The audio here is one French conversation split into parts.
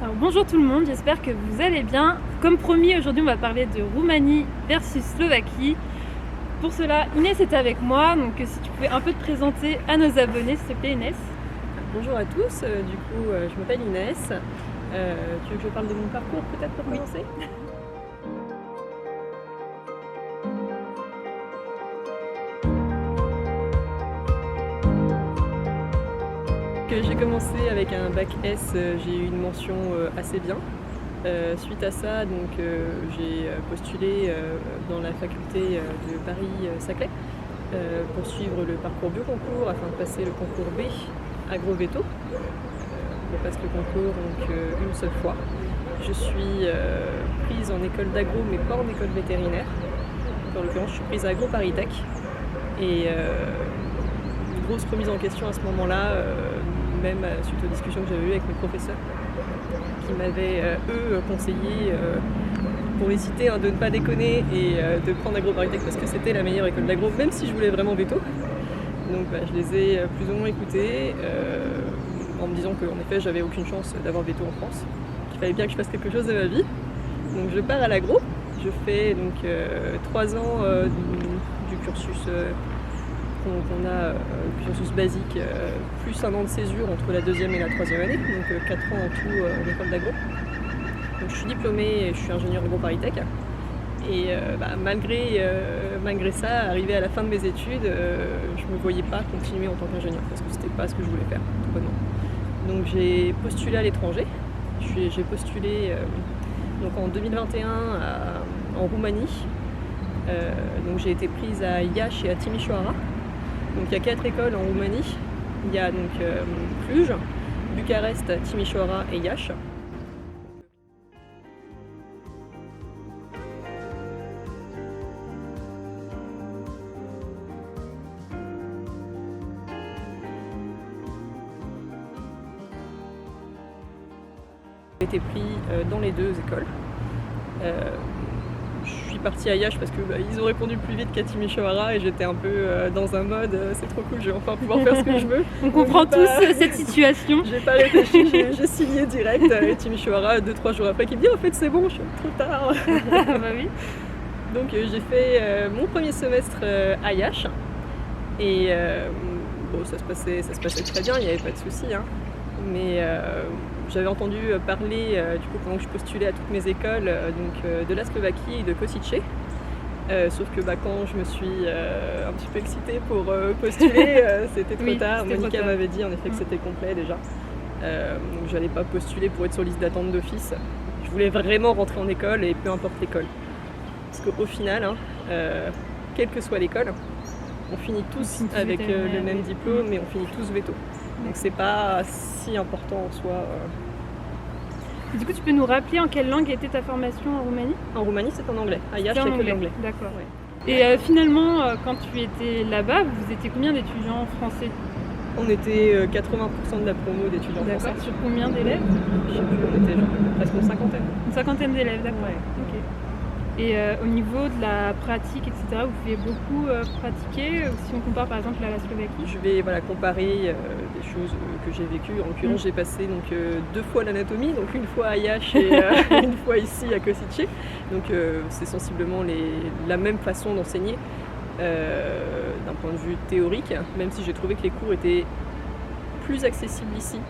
Alors, bonjour tout le monde, j'espère que vous allez bien. Comme promis, aujourd'hui on va parler de Roumanie versus Slovaquie. Pour cela, Inès est avec moi, donc si tu pouvais un peu te présenter à nos abonnés, s'il te plaît Inès. Bonjour à tous, je m'appelle Inès. Tu veux que je parle de mon parcours peut-être pour commencer ? J'ai commencé avec un bac S, j'ai eu une mention assez bien. Suite à ça, j'ai postulé dans la faculté de Paris-Saclay pour suivre le parcours bioconcours afin de passer le concours B agro-veto. On passe le concours une seule fois. Je suis prise en école d'agro mais pas en école vétérinaire. En l'occurrence, je suis prise à Agro-Paris-Tech. Et une grosse remise en question à ce moment-là, même suite aux discussions que j'avais eues avec mes professeurs, qui m'avaient conseillé, pour les citer, de ne pas déconner et de prendre Agro-Paris-Tech parce que c'était la meilleure école d'agro, même si je voulais vraiment veto. Donc je les ai plus ou moins écoutés en me disant qu'en effet j'avais aucune chance d'avoir veto en France, qu'il fallait bien que je fasse quelque chose de ma vie. Donc je pars à l'agro, je fais 3 ans du cursus qu'on a, le cursus basique, plus 1 an de césure entre la 2e et la 3e année, donc 4 ans en tout en école d'agro. Donc je suis diplômée et je suis ingénieure Agro-Paris-Tech. Et malgré ça, arrivé à la fin de mes études, je ne me voyais pas continuer en tant qu'ingénieur parce que c'était pas ce que je voulais faire, tout bonnement. Donc j'ai postulé à l'étranger. J'ai postulé en 2021 en Roumanie. Donc j'ai été prise à Iași et à Timișoara. Donc il y a 4 écoles en Roumanie. Il y a Cluj, Bucarest, Timișoara et Iași. J'ai été pris dans les 2 écoles. Je suis partie à Iași parce qu'ils ont répondu plus vite qu'à Timișoara et j'étais un peu dans un mode c'est trop cool, je vais enfin pouvoir faire ce que je veux. On comprend tous cette situation. J'ai pas réfléchi, j'ai signé direct et Timișoara 2-3 jours après qui me dit en fait c'est bon, je suis trop tard. Bah oui. Donc j'ai fait mon premier semestre à Iași et ça se passait très bien, il n'y avait pas de souci. Mais j'avais entendu parler, pendant que je postulais à toutes mes écoles, de la Slovaquie et de Košice. Sauf que quand je me suis un petit peu excitée pour postuler, c'était trop tard. Monica m'avait dit en effet que c'était complet déjà. Donc j'allais pas postuler pour être sur liste d'attente d'office. Je voulais vraiment rentrer en école et peu importe l'école. Parce qu'au final, quelle que soit l'école, on finit tous avec le même diplôme mais on finit tous veto. Donc c'est pas si important en soi. Du coup, tu peux nous rappeler en quelle langue était ta formation en Roumanie ? En Roumanie, c'est en anglais. À Iași, c'est que l'anglais. D'accord. Ouais. Et finalement, quand tu étais là-bas, vous étiez combien d'étudiants français ? On était 80% de la promo d'étudiants français. D'accord. Sur combien d'élèves ? Je sais plus, on était presque une cinquantaine. Une cinquantaine d'élèves, d'accord. Ouais. Ok. Et au niveau de la pratique, etc., vous pouvez beaucoup pratiquer, si on compare par exemple à la Slovaquie ? Je vais comparer des choses que j'ai vécues. En l'occurrence, j'ai passé 2 fois l'anatomie, donc une fois à Iași et une fois ici à Košice. Donc c'est sensiblement la même façon d'enseigner d'un point de vue théorique, même si j'ai trouvé que les cours étaient plus accessibles ici.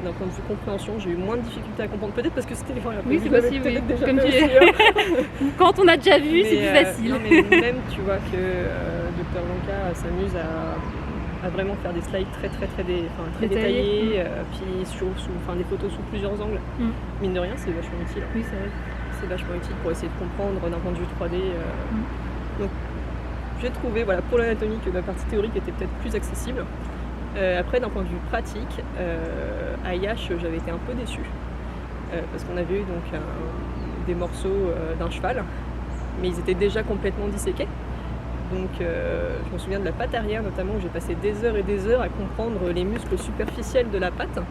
D'un point de vue compréhension, j'ai eu moins de difficultés à comprendre, peut-être parce que c'était les fois la Oui, c'est possible, oui. Déjà comme fait aussi, quand on a déjà vu, c'est plus facile. Non, mais même tu vois que Dr Lanka s'amuse à vraiment faire des slides très détaillés, puis des photos sous plusieurs angles. Mine de rien, c'est vachement utile. Oui, c'est vrai. C'est vachement utile pour essayer de comprendre d'un point de vue 3D. Donc j'ai trouvé pour l'anatomie que la partie théorique était peut-être plus accessible. Après, d'un point de vue pratique, à Iași, j'avais été un peu déçue parce qu'on avait eu des morceaux d'un cheval, mais ils étaient déjà complètement disséqués. Donc, je me souviens de la patte arrière notamment, où j'ai passé des heures et des heures à comprendre les muscles superficiels de la patte,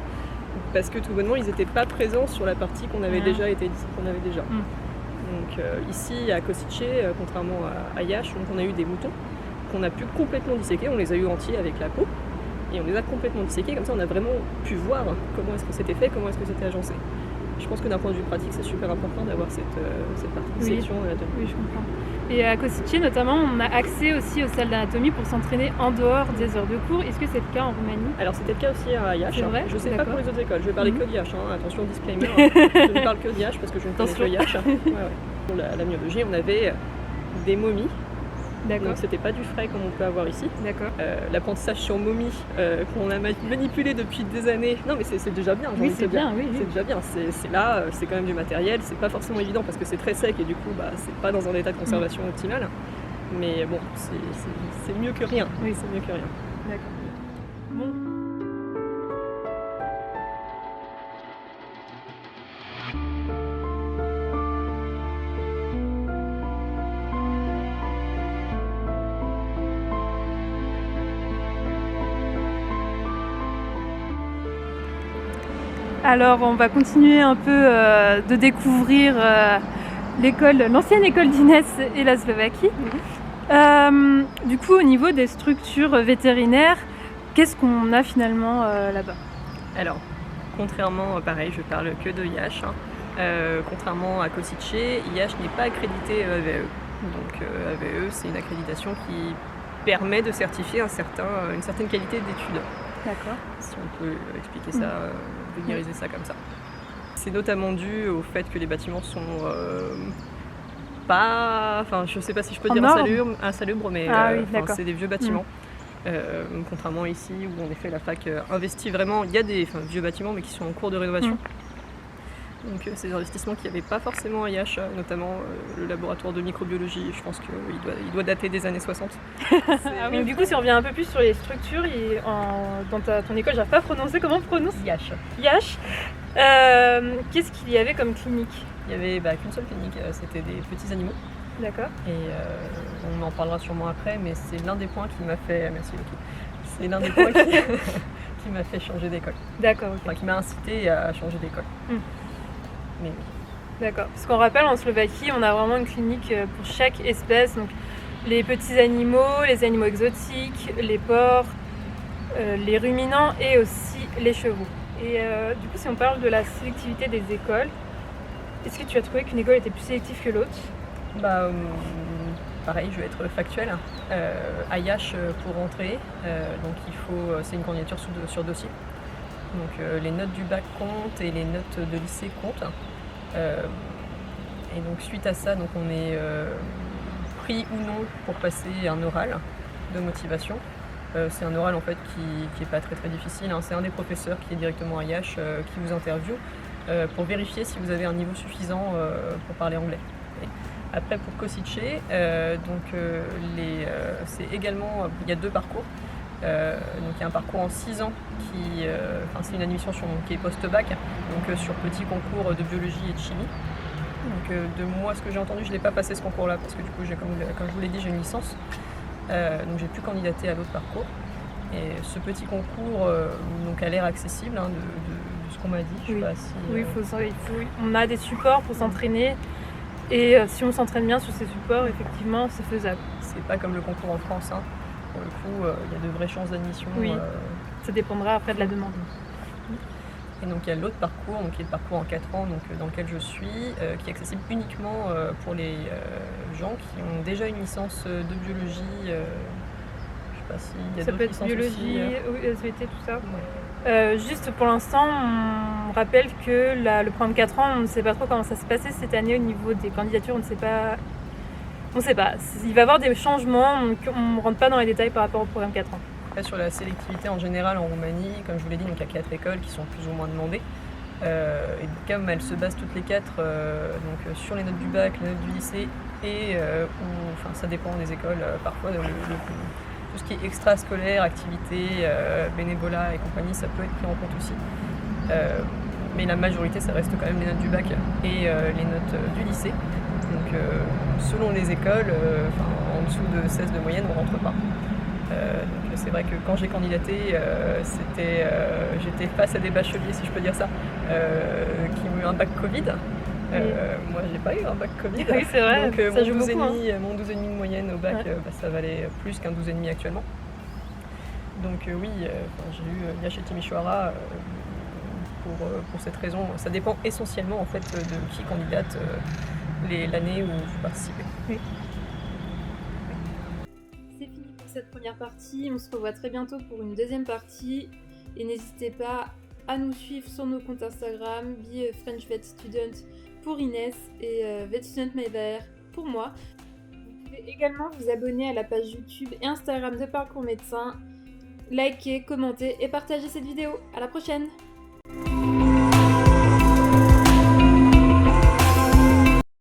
parce que tout bonnement, ils n'étaient pas présents sur la partie qu'on avait déjà. Donc, ici, à Košice, contrairement à Iași, on a eu des moutons qu'on a pu complètement disséquer, on les a eu entiers avec la peau. et on les a complètement disséqués, comme ça on a vraiment pu voir comment est-ce que c'était fait, comment est-ce que c'était agencé. Je pense que d'un point de vue pratique, c'est super important d'avoir cette partie de dissection d'anatomie. Oui, je comprends. Et à Kosice notamment, on a accès aussi aux salles d'anatomie pour s'entraîner en dehors des heures de cours. Est-ce que c'est le cas en Roumanie? Alors c'était le cas aussi à IH. C'est vrai? Je ne sais pas D'accord. pour les autres écoles, je vais parler que d'IH, attention disclaimer, je ne parle que d'IH parce que je ne connais que IH. Pour la myologie, on avait des momies. D'accord. Donc c'était pas du frais comme on peut avoir ici. D'accord. L'apprentissage sur momie qu'on a manipulé depuis des années. Non mais c'est déjà bien. Oui, c'est bien, oui. C'est déjà bien. C'est là, c'est quand même du matériel. C'est pas forcément évident parce que c'est très sec et du coup c'est pas dans un état de conservation optimal. Mais bon, c'est mieux que rien. Oui, c'est mieux que rien. D'accord. Bon. Alors on va continuer un peu de découvrir l'ancienne école d'Inès et la Slovaquie. Du coup au niveau des structures vétérinaires, qu'est-ce qu'on a finalement là-bas? Alors, contrairement, pareil, je parle que de IH, contrairement à Kosice, IH n'est pas accrédité AVE. Donc AVE c'est une accréditation qui permet de certifier une certaine qualité d'études. D'accord. Si on peut expliquer ça, vulgariser ça comme ça. C'est notamment dû au fait que les bâtiments sont pas... Enfin, je sais pas si je peux dire insalubres, mais c'est des vieux bâtiments. Contrairement ici où en effet la fac investit vraiment, il y a des vieux bâtiments mais qui sont en cours de rénovation. Donc c'est des investissements qu'il n'y avait pas forcément à IH, notamment le laboratoire de microbiologie, je pense qu'il doit dater des années 60. Donc du coup si on revient un peu plus sur les structures, dans ton école, j'arrive pas à prononcer, comment on prononce? IH. IH. Qu'est-ce qu'il y avait comme clinique? Il n'y avait qu'une seule clinique, c'était des petits animaux. D'accord. Et on en parlera sûrement après, mais c'est l'un des points qui m'a fait... Merci Lucky. C'est l'un des points qui m'a fait changer d'école. D'accord, ok. Enfin, qui m'a incité à changer d'école. Mais oui. D'accord. Parce qu'on rappelle, en Slovaquie, on a vraiment une clinique pour chaque espèce. Donc les petits animaux, les animaux exotiques, les porcs, les ruminants et aussi les chevaux. Et du coup, si on parle de la sélectivité des écoles, est-ce que tu as trouvé qu'une école était plus sélective que l'autre? Pareil, je vais être factuelle. À IH, pour rentrer, donc c'est une candidature sur dossier. Donc les notes du bac comptent et les notes de lycée comptent. Et donc suite à ça, donc on est pris ou non pour passer un oral de motivation. C'est un oral en fait qui est pas très très difficile. C'est un des professeurs qui est directement à IH qui vous interviewe pour vérifier si vous avez un niveau suffisant pour parler anglais. Après pour Kosice, c'est également, il y a 2 parcours. Donc il y a un parcours en 6 ans c'est une admission qui est post-bac, donc sur petit concours de biologie et de chimie. Donc de moi, ce que j'ai entendu, je ne l'ai pas passé ce concours-là parce que du coup, comme je vous l'ai dit, j'ai une licence. Donc j'ai pu candidater à l'autre parcours. Et ce petit concours a l'air accessible de ce qu'on m'a dit. Je sais pas si, on a des supports pour s'entraîner. Et si on s'entraîne bien sur ces supports, effectivement, c'est faisable. C'est pas comme le concours en France. Pour le coup, il y a de vraies chances d'admission. Oui, ça dépendra après de la demande. Et donc il y a l'autre parcours, qui est le parcours en 4 ans, dans lequel je suis, qui est accessible uniquement pour les gens qui ont déjà une licence de biologie. Je sais pas s'il y a ça d'autres peut être licences biologie, aussi, SVT, tout ça. Ouais. Juste pour l'instant, on rappelle que le programme 4 ans, on ne sait pas trop comment ça s'est passé cette année au niveau des candidatures, on ne sait pas. Il va y avoir des changements, donc on ne rentre pas dans les détails par rapport au programme 4 ans. Après, sur la sélectivité en général en Roumanie, comme je vous l'ai dit, il y a 4 écoles qui sont plus ou moins demandées. Et comme elles se basent toutes les 4 sur les notes du bac, les notes du lycée, et ça dépend des écoles, parfois tout ce qui est extrascolaire, activités, bénévolat et compagnie, ça peut être pris en compte aussi. Mais la majorité, ça reste quand même les notes du bac et les notes du lycée. Donc selon les écoles, en dessous de 16 de moyenne, on ne rentre pas. Donc c'est vrai que quand j'ai candidaté, j'étais face à des bacheliers, si je peux dire ça, qui ont eu un bac Covid. Moi, j'ai pas eu un bac Covid. Oui, c'est vrai. Donc ça joue beaucoup, mon 12,5 de moyenne au bac, ça valait plus qu'un 12,5 actuellement. Donc oui, j'ai eu Yache Timișoara pour cette raison. Ça dépend essentiellement en fait de qui candidate l'année où vous participez. Oui. C'est fini pour cette première partie, on se revoit très bientôt pour une deuxième partie et n'hésitez pas à nous suivre sur nos comptes Instagram, Be a French Vet Student pour Inès et Vet Student Mayver pour moi. Vous pouvez également vous abonner à la page YouTube et Instagram de Parcours Médecin, liker, commenter et partager cette vidéo. À la prochaine!